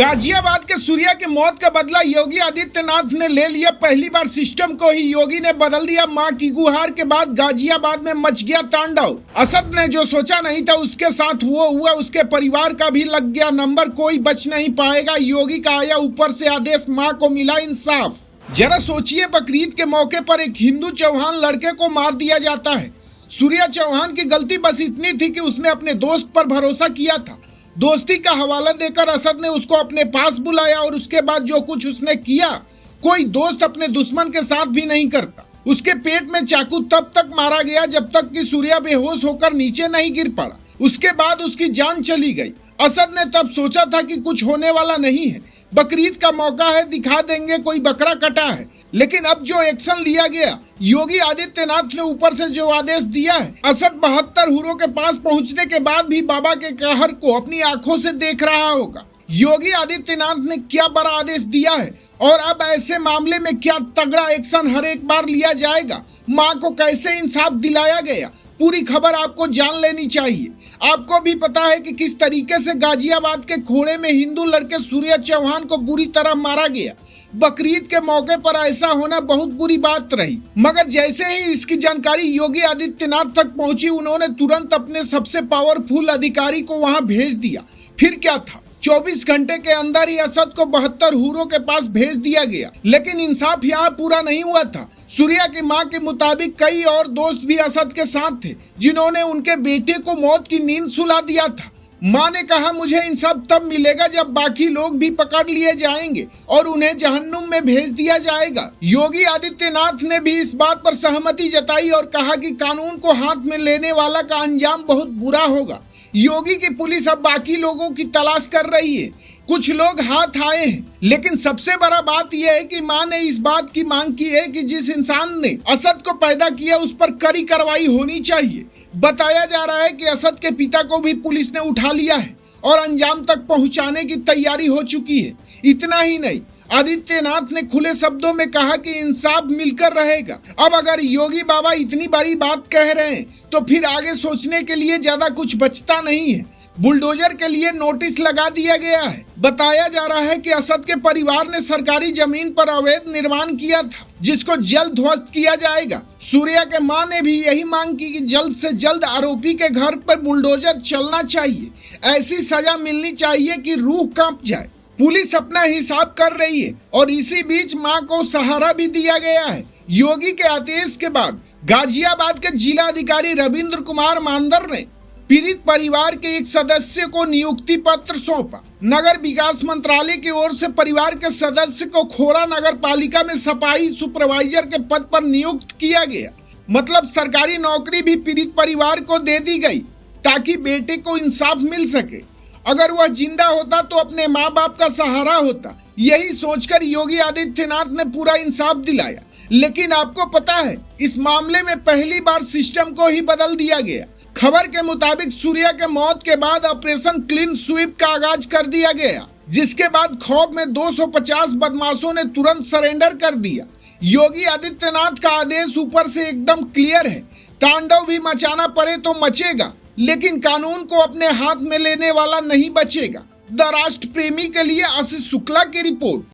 गाजियाबाद के सूर्या की मौत का बदला योगी आदित्यनाथ ने ले लिया। पहली बार सिस्टम को ही योगी ने बदल दिया। मां की गुहार के बाद गाजियाबाद में मच गया तांडव। असद ने जो सोचा नहीं था उसके साथ वो हुआ। उसके परिवार का भी लग गया नंबर, कोई बच नहीं पाएगा। योगी का आया ऊपर से आदेश, मां को मिला इंसाफ। जरा सोचिए, बकरीद के मौके पर एक हिंदू चौहान लड़के को मार दिया जाता है। सूर्या चौहान की गलती बस इतनी थी कि उसने अपने दोस्त पर भरोसा किया था। दोस्ती का हवाला देकर असद ने उसको अपने पास बुलाया और उसके बाद जो कुछ उसने किया, कोई दोस्त अपने दुश्मन के साथ भी नहीं करता। उसके पेट में चाकू तब तक मारा गया जब तक कि सूर्या बेहोश होकर नीचे नहीं गिर पड़ा। उसके बाद उसकी जान चली गई। असद ने तब सोचा था कि कुछ होने वाला नहीं है, बकरीद का मौका है, दिखा देंगे कोई बकरा कटा है। लेकिन अब जो एक्शन लिया गया, योगी आदित्यनाथ ने ऊपर से जो आदेश दिया है, असद 72 हुरों के पास पहुंचने के बाद भी बाबा के कहर को अपनी आंखों से देख रहा होगा। योगी आदित्यनाथ ने क्या बड़ा आदेश दिया है और अब ऐसे मामले में क्या तगड़ा एक्शन हर एक बार लिया जाएगा। मां को कैसे इंसाफ दिलाया गया, पूरी खबर आपको जान लेनी चाहिए। आपको भी पता है कि किस तरीके से गाजियाबाद के खोड़े में हिंदू लड़के सूर्या चौहान को बुरी तरह मारा गया। बकरीद के मौके पर ऐसा होना बहुत बुरी बात रही, मगर जैसे ही इसकी जानकारी योगी आदित्यनाथ तक पहुंची, उन्होंने तुरंत अपने सबसे पावरफुल अधिकारी को वहां भेज दिया। फिर क्या था, 24 घंटे के अंदर ही असद को 72 हुरों के पास भेज दिया गया। लेकिन इंसाफ यहाँ पूरा नहीं हुआ था। सूर्या की मां के मुताबिक कई और दोस्त भी असद के साथ थे, जिन्होंने उनके बेटे को मौत की नींद सुला दिया था। मां ने कहा, मुझे इंसाफ तब मिलेगा जब बाकी लोग भी पकड़ लिए जाएंगे और उन्हें जहन्नुम में भेज दिया जाएगा। योगी आदित्यनाथ ने भी इस बात पर सहमति जताई और कहा कि कानून को हाथ में लेने वाला का अंजाम बहुत बुरा होगा। योगी की पुलिस अब बाकी लोगों की तलाश कर रही है। कुछ लोग हाथ आए हैं, लेकिन सबसे बड़ा बात यह है कि मां ने इस बात की मांग की है कि जिस इंसान ने असद को पैदा किया उस पर कड़ी कार्रवाई होनी चाहिए। बताया जा रहा है कि असद के पिता को भी पुलिस ने उठा लिया है और अंजाम तक पहुंचाने की तैयारी हो चुकी है। इतना ही नहीं, आदित्यनाथ ने खुले शब्दों में कहा कि इंसाफ मिलकर रहेगा। अब अगर योगी बाबा इतनी बड़ी बात कह रहे हैं तो फिर आगे सोचने के लिए ज्यादा कुछ बचता नहीं है। बुलडोजर के लिए नोटिस लगा दिया गया है। बताया जा रहा है कि असद के परिवार ने सरकारी जमीन पर अवैध निर्माण किया था, जिसको जल्द ध्वस्त किया जाएगा। सूर्या के मां ने भी यही मांग की कि जल्द से जल्द आरोपी के घर पर बुलडोजर चलना चाहिए। ऐसी सजा मिलनी चाहिए कि रूह कांप जाए। पुलिस अपना हिसाब कर रही है और इसी बीच मां को सहारा भी दिया गया है। योगी के आदेश के बाद गाजियाबाद के जिला अधिकारी रविंद्र कुमार मांदर ने पीड़ित परिवार के एक सदस्य को नियुक्ति पत्र सौंपा। नगर विकास मंत्रालय की ओर से परिवार के सदस्य को खोरा नगर पालिका में सफाई सुपरवाइजर के पद पर नियुक्त किया गया। मतलब सरकारी नौकरी भी पीड़ित परिवार को दे दी गई ताकि बेटे को इंसाफ मिल सके। अगर वह जिंदा होता तो अपने माँ बाप का सहारा होता। यही सोचकर योगी आदित्यनाथ ने पूरा इंसाफ दिलाया। लेकिन आपको पता है, इस मामले में पहली बार सिस्टम को ही बदल दिया गया। खबर के मुताबिक सूर्या के मौत के बाद ऑपरेशन क्लीन स्वीप का आगाज कर दिया गया, जिसके बाद खौफ में 250 बदमाशों ने तुरंत सरेंडर कर दिया। योगी आदित्यनाथ का आदेश ऊपर से एकदम क्लियर है, तांडव भी मचाना पड़े तो मचेगा, लेकिन कानून को अपने हाथ में लेने वाला नहीं बचेगा। द राष्ट्र प्रेमी के लिए आशीष शुक्ला की रिपोर्ट।